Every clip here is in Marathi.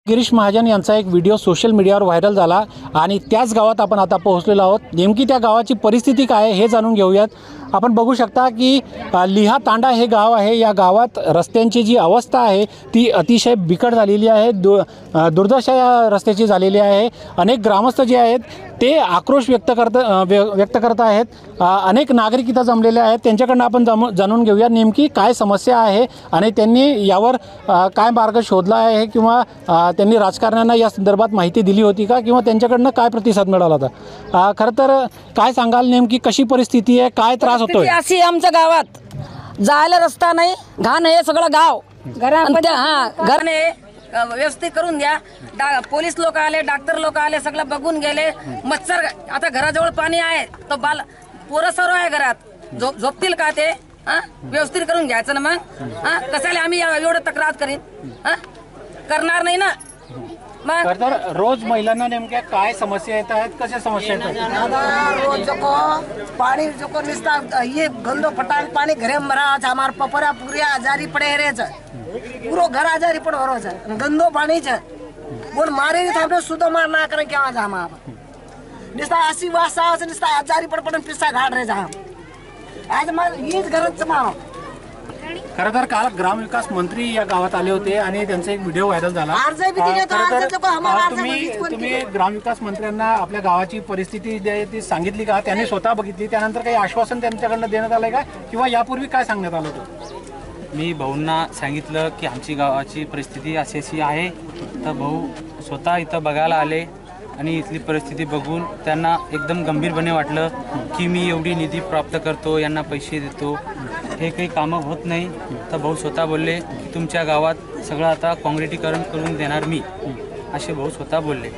गिरीश महाजन यांचा एक व्हिडिओ सोशल मीडियावर व्हायरल झाला आणि त्याच गावात आपण आता पोहोचलेलो आहोत। नेमकी त्या गावाची परिस्थिती काय आहे हे जाणून घेऊयात। आपण बघू शकता की लिहा तांडा हे गाव आहे। या गावात रस्त्यांची जी अवस्था आहे ती अतिशय बिकट झालेली आहे। दुर्दशा या रस्त्याची झालेली आहे। अनेक ग्रामस्थ जे आहेत ते आक्रोश व्यक्त करत आहेत। अनेक नागरिक इथं जमलेले आहेत। त्यांच्याकडनं आपण जाणून घेऊया नेमकी काय समस्या आहे आणि त्यांनी यावर काय मार्ग शोधला आहे किंवा त्यांनी राजकारण्यांना या संदर्भात माहिती दिली होती का किंवा त्यांच्याकडनं काय प्रतिसाद मिळाला होता। खरं तर काय सांगाल नेमकी कशी परिस्थिती आहे, काय त्रास होतोय? अशी आमच्या गावात जायला रस्ता नाही, घाण हे सगळं गाव घराने व्यवस्थित करून द्या। पोलीस लोक आले, डॉक्टर लोक आले, सगळं बघून गेले। मच्छर आता घराजवळ पाणी आहे तो पोरं सर्व आहे घरात, झोपतील का ते? व्यवस्थित करून घ्यायचं ना मग। कशाला आम्ही एवढं तक्रार करणार नाही ना मग। तर रोज महिलांना नेमक्या काय समस्या येत आहेत, कशा समस्या येतात? रोज पानी जो निस्ता ये गंदो फटान पानी घरे मरा हमार पपरा पूरे आजारी पड़े रे पूरा घर आजारी पड़ हो रहा गंदो पानी बोल मारे हमने शुद्ध मार ना करें क्या जाम निस्ता 80 वासा निस्ता आजारी पड़ पिस्सा घाट रे जा आज मार हीच गरज मारो। खरं तर काल ग्रामविकास मंत्री या गावात आले होते आणि त्यांचा एक व्हिडिओ व्हायरल झाला। तुम्ही ग्रामविकास मंत्र्यांना आपल्या गावाची परिस्थिती ती सांगितली का? त्यांनी स्वतः बघितली, त्यानंतर काही आश्वासन त्यांच्याकडनं देण्यात आलंय का किंवा यापूर्वी काय सांगण्यात आलं होतं? मी भाऊंना सांगितलं की आमची गावाची परिस्थिती अशी आहे, तर भाऊ स्वतः इथं बघायला आले आणि इथली परिस्थिती बघून त्यांना एकदम गंभीरपणे वाटलं की मी एवढी निधी प्राप्त करतो, यांना पैसे देतो, हे काही कामं होत नाही। तर भाऊ स्वतः बोलले की तुमच्या गावात सगळं आता काँक्रिटीकरण करून देणार मी, असे भाऊ स्वतः बोलले।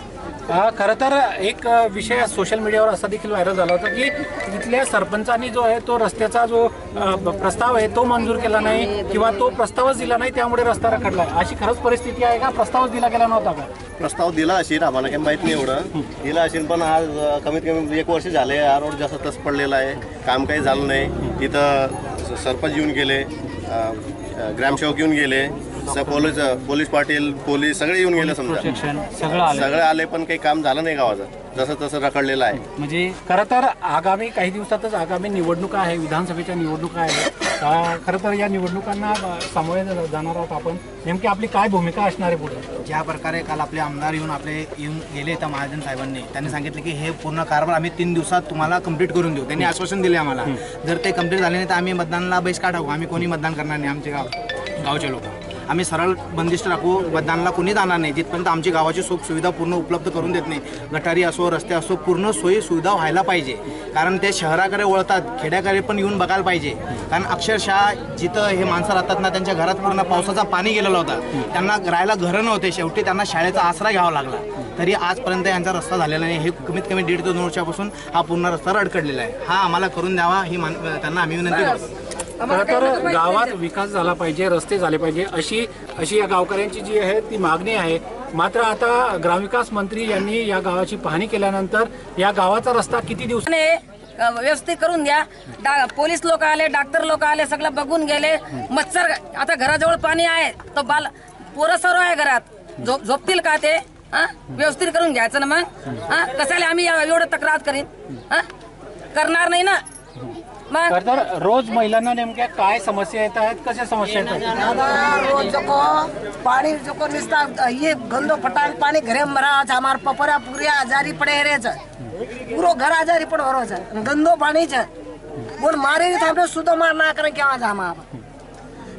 खरं तर एक विषय सोशल मीडियावर असा देखील व्हायरल झाला होता की इथल्या सरपंचांनी जो आहे तो रस्त्याचा जो प्रस्ताव आहे तो मंजूर केला नाही किंवा तो प्रस्तावच दिला नाही, त्यामुळे रस्ता रखडला। अशी खरंच परिस्थिती आहे का? प्रस्तावच दिला गेला नव्हता का? प्रस्ताव दिला असेल, आम्हाला काही माहीत नाही एवढं दिला असेल, पण आज कमीत कमी 1 वर्ष झाले हा रोड जास्त तस पडलेला आहे, काम काही झालं नाही। इथं सरपंच येऊन गेले, ग्रामसेवक येऊन गेले, पोलीस पाटील पोलीस सगळे येऊन गेले, समजा सगळे आले, पण काही काम झालं नाही गावाचं, जसं तसं रखडलेलं आहे। म्हणजे खरं तर आगामी काही दिवसातच आगामी निवडणुका आहे, विधानसभेच्या निवडणुका आहेत। खरं तर या निवडणुकांना सामोरे जाणार आहोत आपण, नेमकी आपली काय भूमिका असणार आहे पुढे? ज्या प्रकारे काल आपले आमदार येऊन गेले तर महाजन साहेबांनी त्यांनी सांगितलं की हे पूर्ण कारभार आम्ही 3 दिवसात तुम्हाला कंप्लीट करून देऊ। त्यांनी आश्वासन दिले आम्हाला, जर ते कंप्लीट झाले नाही तर आम्ही मतदानाला बहिष्कार टाकू, आम्ही कोणी मतदान करणार नाही। आमचे गावचे लोक आम्ही सरळ बंदिस्त राखू, मतदानाला कोणी जाणार नाही जिथपर्यंत आमची गावाची सुख सुविधा पूर्ण उपलब्ध करून देत नाही। गटारी असो, रस्ते असो, पूर्ण सोयी सुविधा व्हायला पाहिजे, कारण ते शहराकडे वळतात, खेड्याकडे पण येऊन बघायला पाहिजे। कारण अक्षरशः जिथं हे माणसं राहतात ना, त्यांच्या घरात पूर्ण पावसाचा पाणी गेलेला होता, त्यांना राहायला घरं नव्हते, शेवटी त्यांना शाळेचा आसरा घ्यावा लागला, तरी आजपर्यंत यांचा रस्ता झालेला नाही। हे कमीत कमी 1.5 ते 2 वर्षापासून हा पूर्ण रस्ता रखडलेला आहे, हा आम्हाला करून द्यावा ही त्यांना आम्ही विनंती करतो। खरं तर गावात विकास झाला पाहिजे, रस्ते झाले पाहिजे अशी या गावकऱ्यांची जी आहे ती मागणी आहे। मात्र आता ग्रामविकास मंत्री यांनी या गावाची पाहणी केल्यानंतर या गावाचा रस्ता किती दिवसाने व्यवस्थित करून द्या। पोलीस लोक आले, डॉक्टर लोक आले, सगळं बघून गेले। मच्छर आता घराजवळ पाणी आहे तो पोरं सर्व आहे घरात, झोपतील का ते? व्यवस्थित करून घ्यायचं ना मग। कशाला आम्ही एवढं तक्रार करणार नाही ना मग। तर रोज महिलांना नेमक्या काय समस्या येत आहेत, कशा समस्या येतात? रोज पानी जो निस्ता ये गंदो फटान पानी घरे मरा हमार पपरा पूरे आजारी पड़े रे पूरा घर आजारी पड़ हो रहा गंदो पानी बोल मारे हमने शुद्ध मार ना करें क्या जाम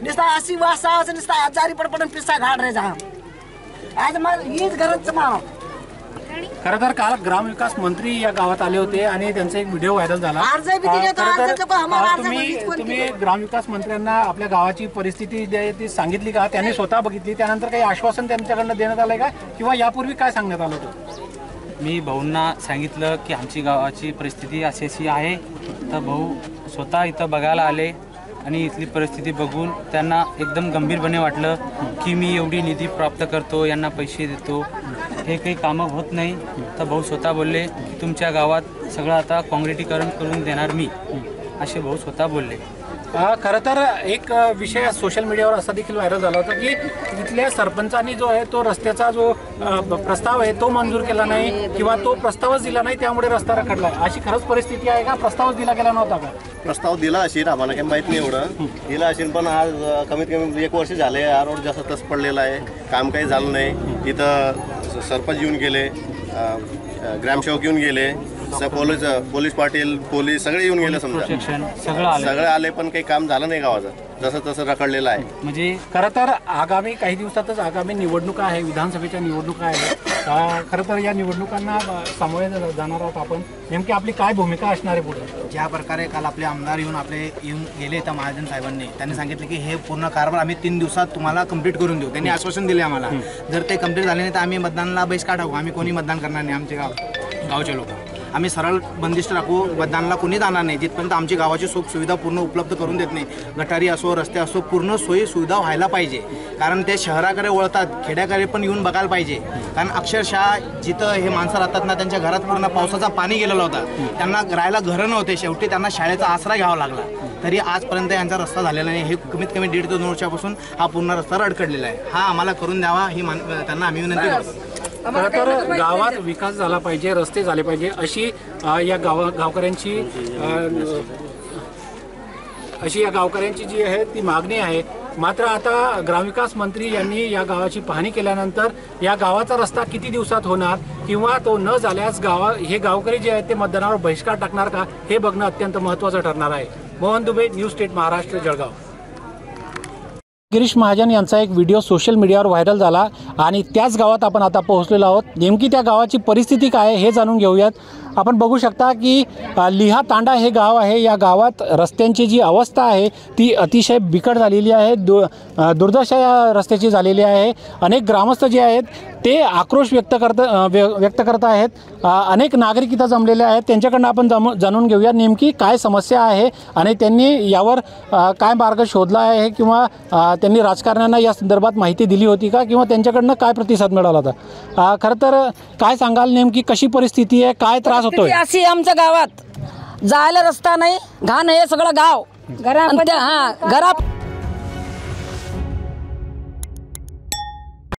निस्ता 80 वासा निस्ता आजारी पड़ पिस्सा घाट रे जा आज मला हीच गरज मानव खरं तर काल ग्रामविकास मंत्री या गावात आले होते आणि त्यांचा एक व्हिडिओ व्हायरल झाला। अर्ज भी दिले तो, खरं तर, अर्ज तो आम्हाला अर्ज तुम्ही बघितलं कोण तुम्ही ग्रामविकास मंत्र्यांना आपल्या गावाची परिस्थिती जी आहे ती सांगितली का? त्यांनी स्वतः बघितली, त्यानंतर काही आश्वासन त्यांच्याकडनं देण्यात आलंय का किंवा यापूर्वी काय सांगण्यात आलं होतं? मी भाऊंना सांगितलं की आमची गावाची परिस्थिती अशी आहे, तर भाऊ स्वतः इथं बघायला आले आणि इथली परिस्थिती बघून त्यांना एकदम गंभीरपणे वाटलं की मी एवढी निधी प्राप्त करतो, यांना पैसे देतो, हे काही कामं होत नाही। तर भाऊ स्वतः बोलले की तुमच्या गावात सगळं आता काँक्रिटीकरण करून देणार मी, असे भाऊ स्वतः बोलले। खरं तर एक विषय सोशल मीडियावर असा देखील व्हायरल झाला होता की इथल्या सरपंचांनी जो आहे तो रस्त्याचा जो प्रस्ताव आहे तो मंजूर केला नाही किंवा तो प्रस्तावच दिला नाही, त्यामुळे रस्ता रखडला। अशी खरंच परिस्थिती आहे का? प्रस्तावच दिला गेला नव्हता का? प्रस्ताव दिला असेल, आम्हाला काही माहीत नाही एवढं दिला असेल, पण आज कमीत कमी 1 वर्ष झाले हा रोड जास्त तस पडलेला आहे, काम काही झालं नाही। इथं सरपंच येऊन गेले, ग्रामसेवक येऊन गेले, पोलीस पाटील पोलीस सगळे येऊन गेले, समजा सगळे आले, पण काही काम झालं नाही गावाचं, जसं तसं रखडलेलं आहे। म्हणजे खरं तर आगामी काही दिवसातच आगामी निवडणुका आहे, विधानसभेच्या निवडणुका आहेत। खरं तर या निवडणुकांना सामोरे जाणार आहोत आपण, नेमकी आपली काय भूमिका असणार आहे पुढे? ज्या प्रकारे काल आपले आमदार येऊन गेले तर महाजन साहेबांनी त्यांनी सांगितलं की हे पूर्ण कारभार आम्ही 3 दिवसात तुम्हाला कंप्लीट करून देऊ, त्यांनी आश्वासन दिले आम्हाला। जर ते कंप्लीट झाले नाही तर आम्ही मतदानाला बहिष्कार टाकू, आम्ही कोणी मतदान करणार नाही, आमचे गावचे लोक आम्ही सरळ बंदिस्त राखू, मतदानाला कोणी जाणार नाही जिथपर्यंत आमची गावाची सुख सुविधा पूर्ण उपलब्ध करून देत नाही। गटारी असो, रस्ते असो, पूर्ण सोयी सुविधा व्हायला पाहिजे, कारण ते शहराकडे वळतात, खेड्याकडे पण येऊन बघायला पाहिजे। कारण अक्षरशः जिथं हे माणसं राहतात ना, त्यांच्या घरात पूर्ण पावसाचा पाणी गेलेला होता, त्यांना राहायला घरं नव्हते, शेवटी त्यांना शाळेचा आसरा घ्यावा लागला, तरी आजपर्यंत यांचा रस्ता झालेला नाही। हे कमीत कमी 1.5 ते 2 वर्षापासून हा पूर्ण रस्ता रखडलेला आहे, हा आम्हाला करून द्यावा ही त्यांना आम्ही विनंती करतो। खरं तर गावात विकास झाला पाहिजे, रस्ते झाले पाहिजे अशी या गावकऱ्यांची जी आहे ती मागणी आहे। मात्र आता ग्रामविकास मंत्री यांनी या गावाची पाहणी केल्यानंतर या गावाचा रस्ता किती दिवसात होणार किंवा तो न झाल्यास हे गावकरी जे आहेत ते मतदानावर बहिष्कार टाकणार का, हे बघणं अत्यंत महत्त्वाचं ठरणार आहे। Mohan Dubey, news state Maharashtra, Jalgaon. गिरीश महाजन यांचा एक व्हिडिओ सोशल मीडियावर व्हायरल झाला आणि त्याच गावात आपण आता पोहोचलेलो आहोत। नेमकी त्या गावाची परिस्थिती काय आहे हे जाणून घेऊयात। आपण बघू शकता की लिहा तांडा हे गाव आहे, या गावात रस्त्यांची जी अवस्था आहे ती अतिशय बिकट झालेली आहे, दुर्दशा या रस्त्याची झालेली आहे। अनेक ग्रामस्थ जे आहेत ते आक्रोश व्यक्त करत आहेत। अनेक नागरिक इथं जमलेले आहेत, त्यांच्याकडनं आपण जाणून घेऊया नेमकी काय समस्या आहे आणि त्यांनी यावर काय मार्ग शोधला आहे किंवा त्यांनी राजकारण्यांना या संदर्भात माहिती दिली होती का किंवा त्यांच्याकडनं काय प्रतिसाद मिळाला होता? खरं तर काय सांगाल, नेमकी कशी परिस्थिती आहे, काय त्रास होतोय? अशी आमच्या गावात जायला रस्ता नाही, घाण हे सगळं गाव घरा